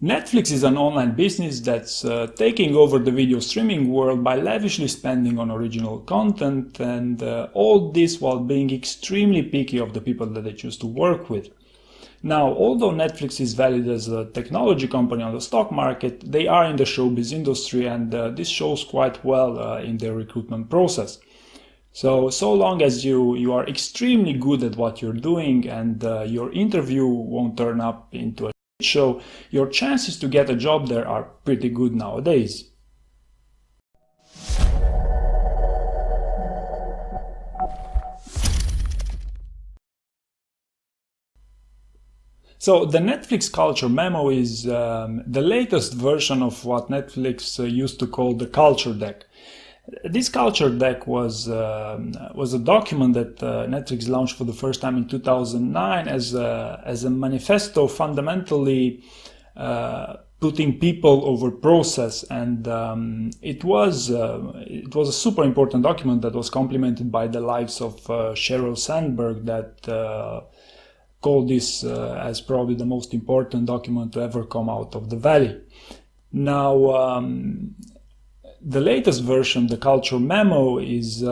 Netflix is an online business that's taking over the video streaming world by lavishly spending on original content, and all this while being extremely picky of the people that they choose to work with. Now, although Netflix is valued as a technology company on the stock market, they are in the showbiz industry, and this shows quite well in their recruitment process. So long as you are extremely good at what you're doing and your interview won't turn up into a show, your chances to get a job there are pretty good nowadays. So the Netflix Culture Memo is the latest version of what Netflix used to call the Culture Deck. This Culture Deck was a document that Netflix launched for the first time in 2009 as a manifesto, fundamentally putting people over process, and it was a super important document that was complemented by the likes of Sheryl Sandberg, that called this as probably the most important document to ever come out of the Valley. Now, the latest version, the Culture Memo, is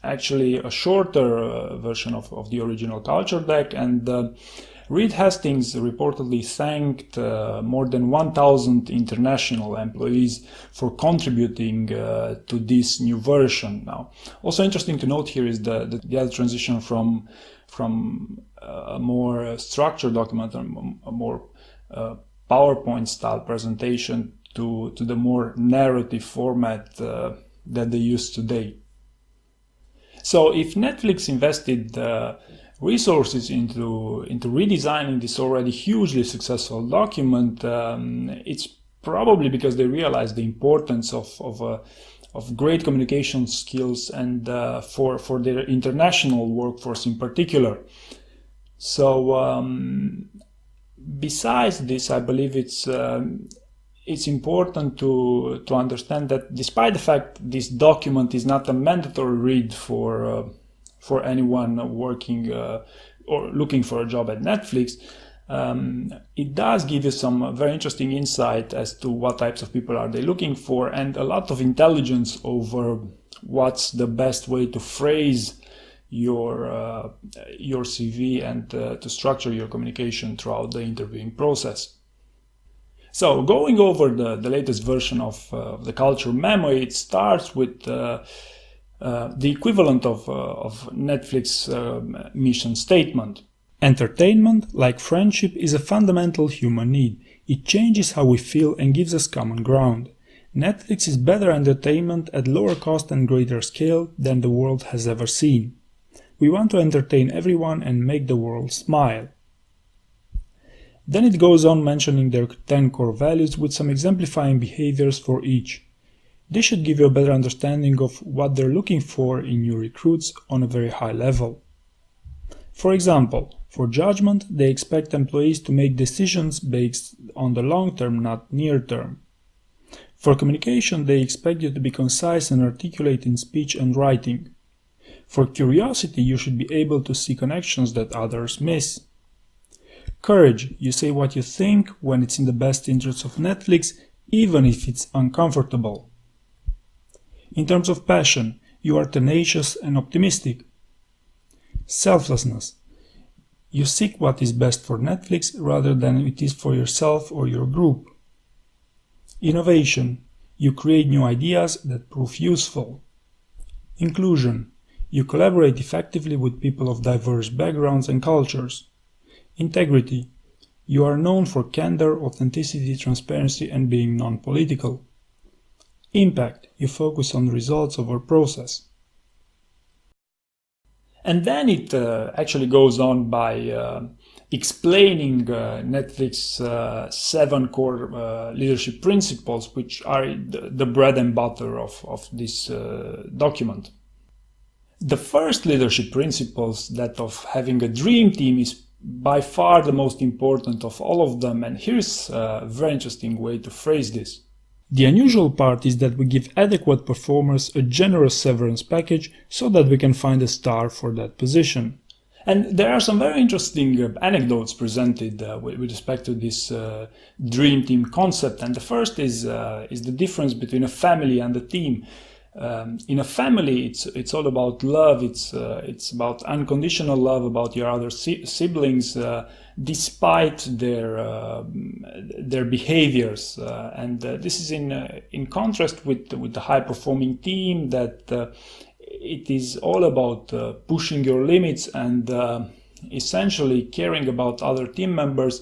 actually a shorter version of the original Culture Deck, and Reed Hastings reportedly thanked more than 1,000 international employees for contributing to this new version. Now, also interesting to note here is the other transition from a more structured document, a more PowerPoint style presentation to the more narrative format that they use today. So if Netflix invested resources into redesigning this already hugely successful document, it's probably because they realized the importance of great communication skills and for their international workforce in particular. So besides this, I believe it's important to understand that despite the fact this document is not a mandatory read for anyone working or looking for a job at Netflix, it does give you some very interesting insight as to what types of people are they looking for, and a lot of intelligence over what's the best way to phrase your CV and to structure your communication throughout the interviewing process. So going over the latest version of the Culture Memo, it starts with the equivalent of Netflix mission statement. Entertainment, like friendship, is a fundamental human need. It changes how we feel and gives us common ground. Netflix is better entertainment at lower cost and greater scale than the world has ever seen. We want to entertain everyone and make the world smile. Then it goes on mentioning their 10 core values with some exemplifying behaviors for each. This should give you a better understanding of what they're looking for in new recruits on a very high level. For example, for judgment, they expect employees to make decisions based on the long term, not near term. For communication, they expect you to be concise and articulate in speech and writing. For curiosity, you should be able to see connections that others miss. Courage, you say what you think when it's in the best interest of Netflix, even if it's uncomfortable. In terms of passion, you are tenacious and optimistic. Selflessness, you seek what is best for Netflix rather than it is for yourself or your group. Innovation, you create new ideas that prove useful. Inclusion, you collaborate effectively with people of diverse backgrounds and cultures. Integrity, you are known for candor, authenticity, transparency, and being non-political. Impact, you focus on results over process. And then it actually goes on by explaining Netflix 7 core leadership principles, which are the bread and butter of this document. The first leadership principles, that of having a dream team, is by far the most important of all of them, and here's a very interesting way to phrase this. The unusual part is that we give adequate performers a generous severance package so that we can find a star for that position. And there are some very interesting anecdotes presented with respect to this dream team concept. And the first is the difference between a family and a team. In a family, it's all about love. It's about unconditional love about your other siblings, despite their behaviors. And this is in contrast with the high performing team that. It is all about pushing your limits and essentially caring about other team members,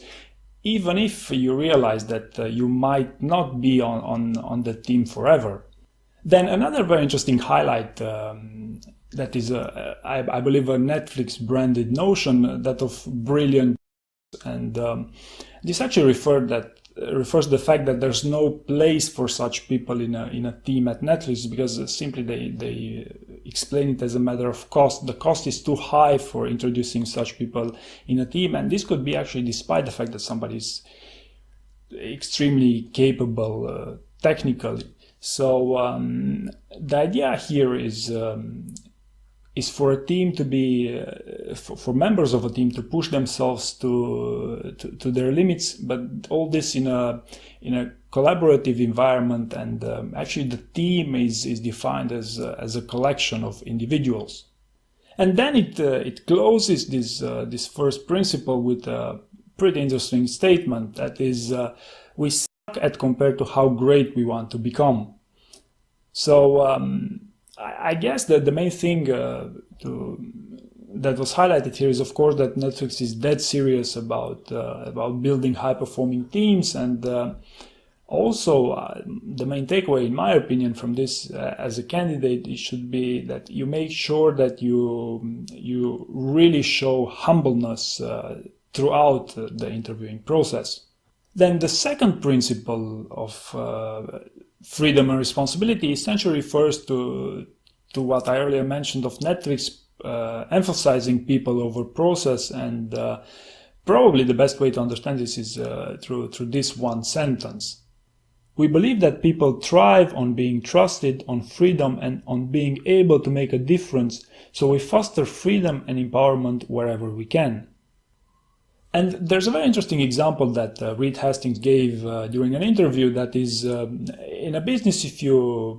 even if you realize that you might not be on the team forever. Then another very interesting highlight that is, I believe, a Netflix branded notion, that of brilliant, and this actually refers to the fact that there's no place for such people in a team at Netflix, because simply they explain it as a matter of cost. The cost is too high for introducing such people in a team, and this could be actually despite the fact that somebody is extremely capable technically. So the idea here is for a team to be, for members of a team to push themselves to their limits, but all this in a collaborative environment, and actually the team is defined as a collection of individuals. And then it closes this first principle with a pretty interesting statement, that is, we suck at compared to how great we want to become. So I guess that the main thing that was highlighted here is, of course, that Netflix is dead serious about building high-performing teams, and also the main takeaway, in my opinion, from this as a candidate, it should be that you make sure that you really show humbleness throughout the interviewing process. Then the second principle of freedom and responsibility essentially refers to what I earlier mentioned of Netflix emphasizing people over process, and probably the best way to understand this is through this one sentence. We believe that people thrive on being trusted, on freedom, and on being able to make a difference, so we foster freedom and empowerment wherever we can. And there's a very interesting example that Reed Hastings gave during an interview, that is, in a business, if you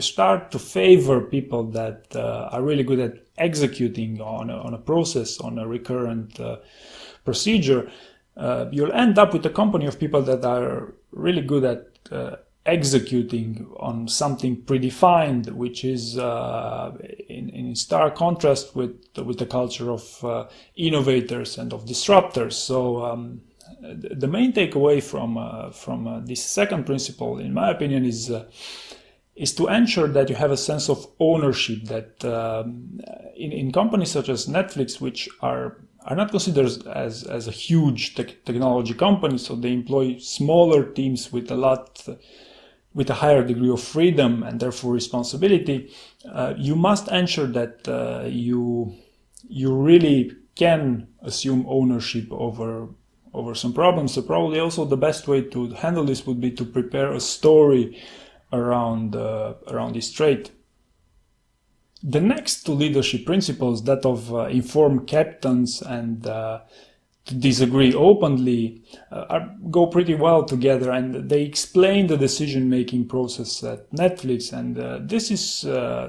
start to favor people that are really good at executing on a process, on a recurrent procedure, you'll end up with a company of people that are really good at executing on something predefined, which is in stark contrast with the culture of innovators and of disruptors. So the main takeaway from this second principle, in my opinion, is to ensure that you have a sense of ownership, that in companies such as Netflix, which are not considered as a huge technology company, so they employ smaller teams with a higher degree of freedom and therefore responsibility, you must ensure that you really can assume ownership over some problems. So probably also the best way to handle this would be to prepare a story around this trait. The next two leadership principles, that of inform captains and to disagree openly, go pretty well together, and they explain the decision-making process at Netflix, and this is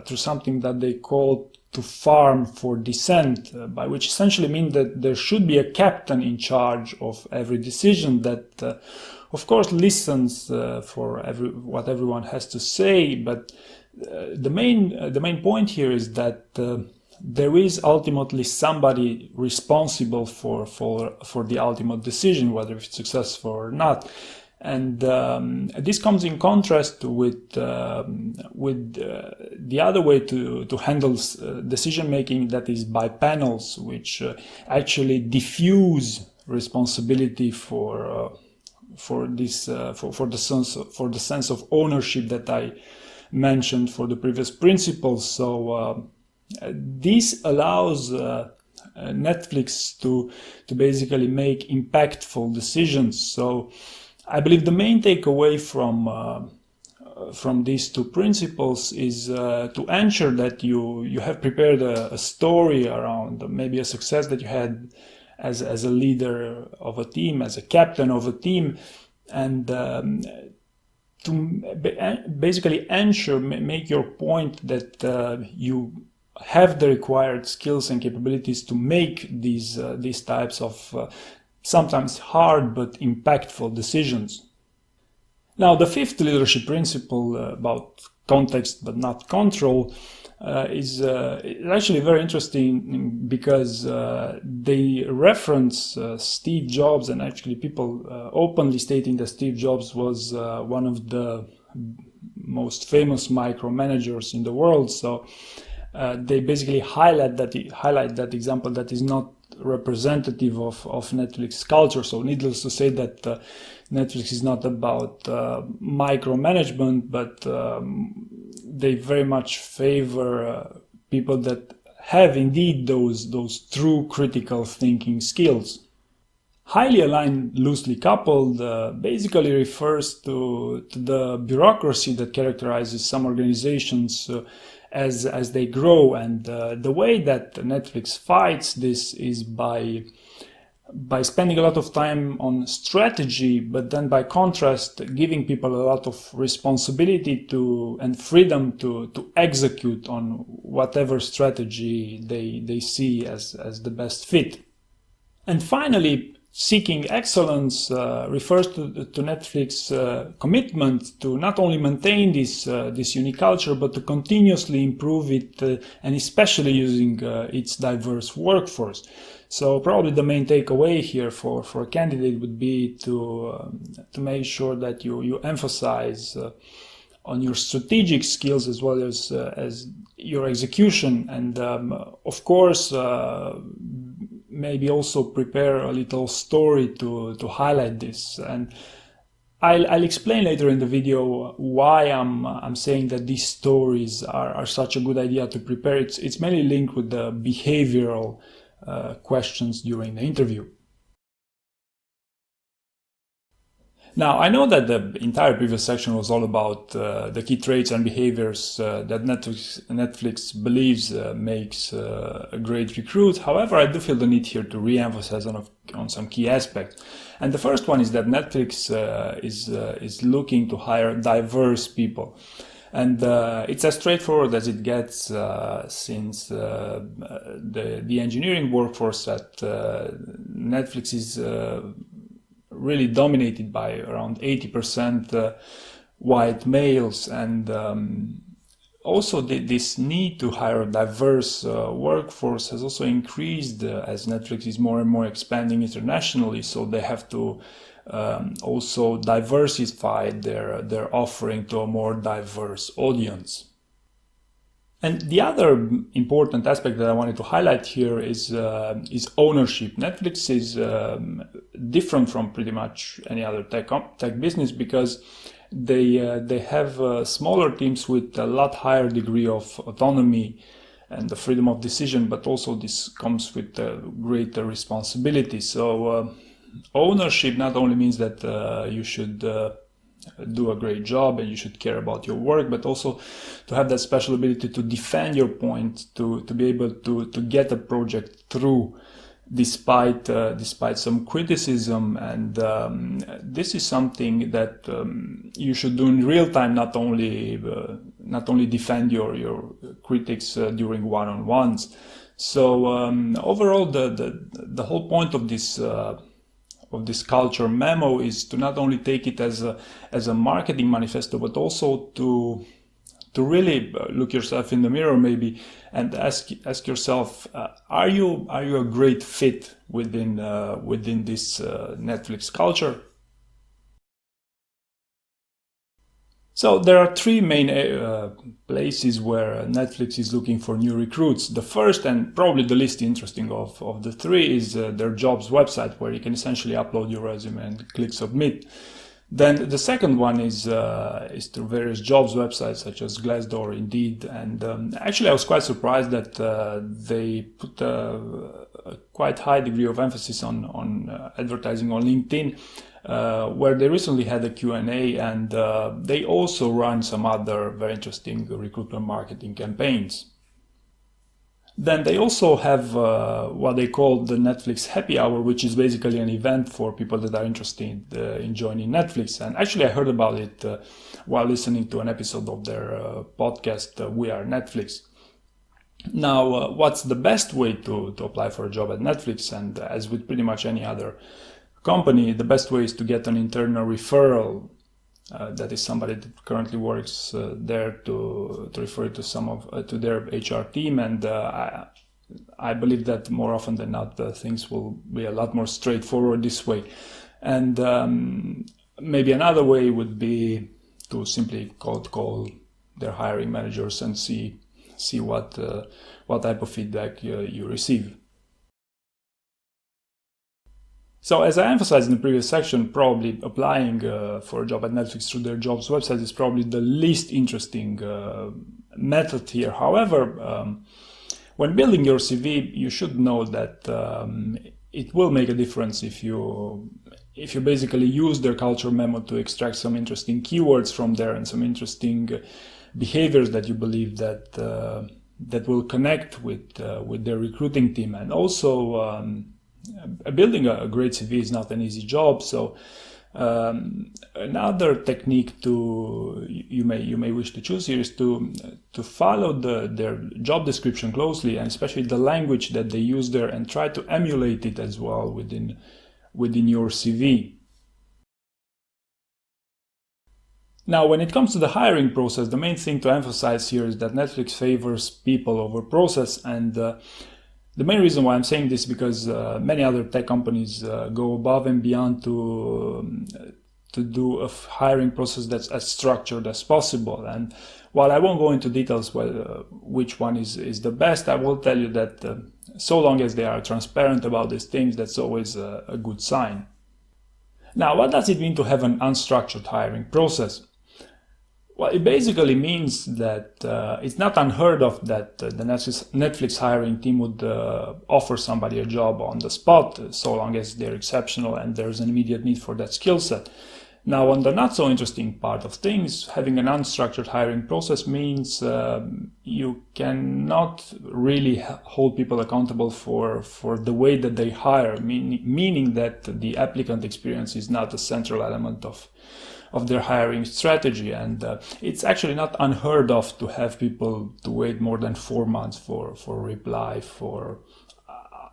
through something that they call to farm for dissent, by which essentially means that there should be a captain in charge of every decision that of course listens for what everyone has to say, but the main point here is that there is ultimately somebody responsible for the ultimate decision, whether it's successful or not. And this comes in contrast with the other way to handle decision making, that is by panels, which actually diffuse responsibility for the sense of ownership that I mentioned for the previous principles. So this allows Netflix to basically make impactful decisions. So I believe the main takeaway from these two principles is to ensure that you have prepared a story around maybe a success that you had as a leader of a team, as a captain of a team, and to basically ensure, make your point that you have the required skills and capabilities to make these types of sometimes hard but impactful decisions. Now, the fifth leadership principle about context but not control is actually very interesting because they reference Steve Jobs, and actually people openly stating that Steve Jobs was one of the most famous micromanagers in the world. So they basically highlight that example that is not representative of Netflix culture. So needless to say that Netflix is not about micromanagement, but they very much favor people that have indeed those true critical thinking skills. Highly aligned, loosely coupled basically refers to the bureaucracy that characterizes some organizations as they grow, and the way that Netflix fights this is by spending a lot of time on strategy, but then by contrast giving people a lot of responsibility and freedom to execute on whatever strategy they see as the best fit. And finally, seeking excellence refers to Netflix's commitment to not only maintain this unique culture, but to continuously improve it, and especially using its diverse workforce. So probably the main takeaway here for a candidate would be to make sure that you emphasize on your strategic skills as well as your execution, and of course maybe also prepare a little story to highlight this. And I'll explain later in the video why I'm saying that these stories are such a good idea to prepare. It's mainly linked with the behavioral questions during the interview. Now, I know that the entire previous section was all about the key traits and behaviors that Netflix believes makes a great recruit. However, I do feel the need here to re-emphasize on some key aspects. And the first one is that Netflix is looking to hire diverse people. And it's as straightforward as it gets, since the engineering workforce at Netflix is really dominated by around 80% white males, and also this need to hire a diverse workforce has also increased as Netflix is more and more expanding internationally, so they have to also diversify their offering to a more diverse audience. And the other important aspect that I wanted to highlight here is ownership. Netflix is different from pretty much any other tech business because they have smaller teams with a lot higher degree of autonomy and the freedom of decision, but also this comes with greater responsibility. So ownership not only means that you should do a great job and you should care about your work, but also to have that special ability to defend your point, to be able to get a project through despite some criticism. And this is something that you should do in real time, not only defend your critics during one-on-ones. So overall, the whole point of this culture memo is to not only take it as a marketing manifesto, but also to really look yourself in the mirror maybe and ask yourself, are you a great fit within this Netflix culture? So there are three main places where Netflix is looking for new recruits. The first, and probably the least interesting of the three, is their jobs website, where you can essentially upload your resume and click submit. Then the second one is through various jobs websites such as Glassdoor, Indeed, and actually I was quite surprised that they put a quite high degree of emphasis on advertising on LinkedIn. where they recently had a Q&A, and they also run some other very interesting recruitment marketing campaigns. Then they also have what they call the Netflix Happy Hour, which is basically an event for people that are interested in joining Netflix. And actually, I heard about it while listening to an episode of their podcast, We Are Netflix. Now, what's the best way to apply for a job at Netflix? And as with pretty much any other company, the best way is to get an internal referral. That is somebody that currently works there to refer to to their HR team, and I believe that more often than not things will be a lot more straightforward this way. And maybe another way would be to simply cold call their hiring managers and see what type of feedback you receive. So as I emphasized in the previous section, probably applying for a job at Netflix through their jobs website is probably the least interesting method here. However, when building your CV, you should know that it will make a difference if you basically use their culture memo to extract some interesting keywords from there and some interesting behaviors that you believe that will connect with their recruiting team. And also, building a great CV is not an easy job. So another technique you may wish to choose here is to follow their job description closely, and especially the language that they use there, and try to emulate it as well within your CV. Now, when it comes to the hiring process, the main thing to emphasize here is that Netflix favors people over process, and the main reason why I'm saying this is because many other tech companies go above and beyond to do a hiring process that's as structured as possible. And while I won't go into details which one is the best, I will tell you that so long as they are transparent about these things, that's always a good sign. Now, what does it mean to have an unstructured hiring process? Well, it basically means that it's not unheard of that the Netflix hiring team would offer somebody a job on the spot, so long as they're exceptional and there's an immediate need for that skill set. Now, on the not so interesting part of things, having an unstructured hiring process means you cannot really hold people accountable for the way that they hire, meaning that the applicant experience is not a central element of their hiring strategy. And it's actually not unheard of to have people to wait more than 4 months for a reply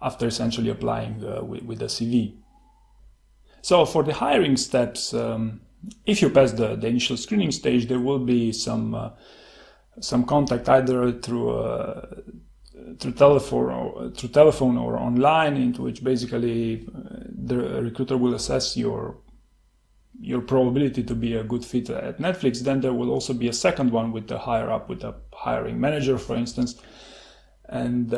after essentially applying with a CV. So for the hiring steps, if you pass the initial screening stage, there will be some contact either through telephone or online, into which basically the recruiter will assess your probability to be a good fit at Netflix. Then there will also be a second one with the higher up, with a hiring manager, for instance. And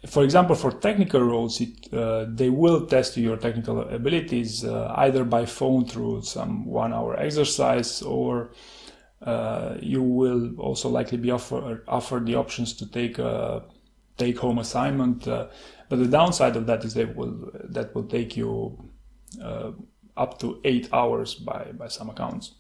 for example, for technical roles, they will test your technical abilities either by phone through some 1-hour exercise, or you will also likely be offered the options to take a take-home assignment. But the downside of that is that will take you up to 8 hours by some accounts.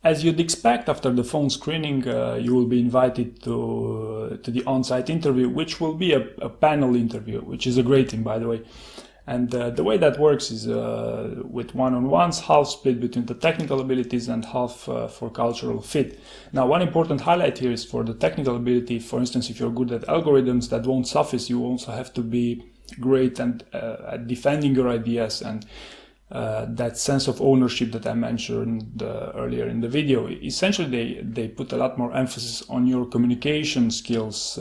As you'd expect, after the phone screening, you will be invited to the on-site interview, which will be a panel interview, which is a great thing, by the way. And the way that works is with one-on-ones, half split between the technical abilities and half for cultural fit. Now, one important highlight here is for the technical ability. For instance, if you're good at algorithms, that won't suffice. You also have to be great and at defending your ideas, and that sense of ownership that I mentioned earlier in the video. Essentially, they put a lot more emphasis on your communication skills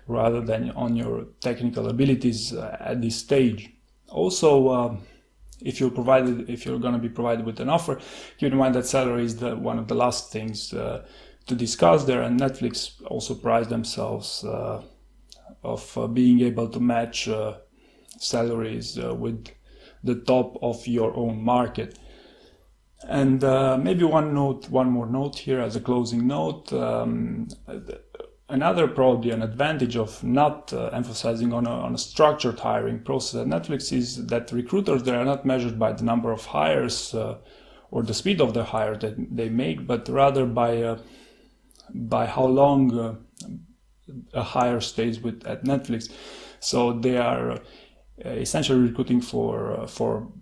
rather than on your technical abilities at this stage. Also, if you're going to be provided with an offer, keep in mind that salary is one of the last things to discuss there, and Netflix also prides themselves of being able to match salaries with the top of your own market. And maybe one more note here as a closing note. another probably an advantage of not emphasizing on a structured hiring process at Netflix is that recruiters, they are not measured by the number of hires or the speed of the hire that they make, but rather by how long a hire stays at Netflix. So they are essentially recruiting for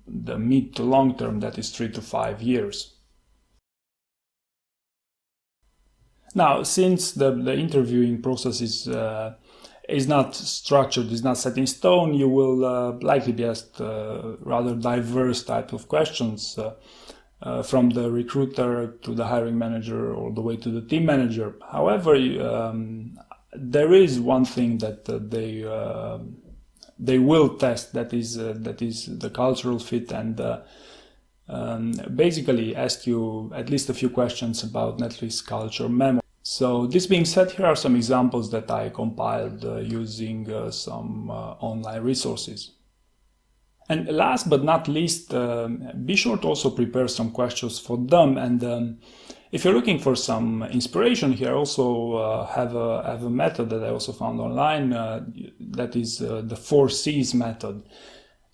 the mid to long term, that is 3 to 5 years. Now, since the interviewing process is not structured, is not set in stone, you will likely be asked rather diverse type of questions from the recruiter to the hiring manager all the way to the team manager. However, there is one thing that they will test, that is the cultural fit, and basically ask you at least a few questions about Netflix Culture Memo. So this being said, here are some examples that I compiled using some online resources. And last but not least, be sure to also prepare some questions for them. And if you're looking for some inspiration here, I also have a method that I also found online that is the 4 C's method.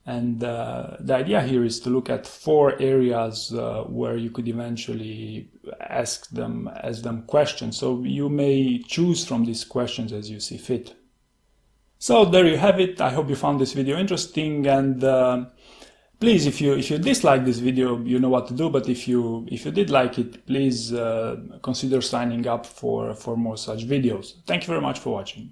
And the idea here is to look at 4 areas where you could eventually ask them questions. So you may choose from these questions as you see fit. So there you have it. I hope you found this video interesting, and please, if you dislike this video, you know what to do. But if you did like it, please consider signing up for more such videos. Thank you very much for watching.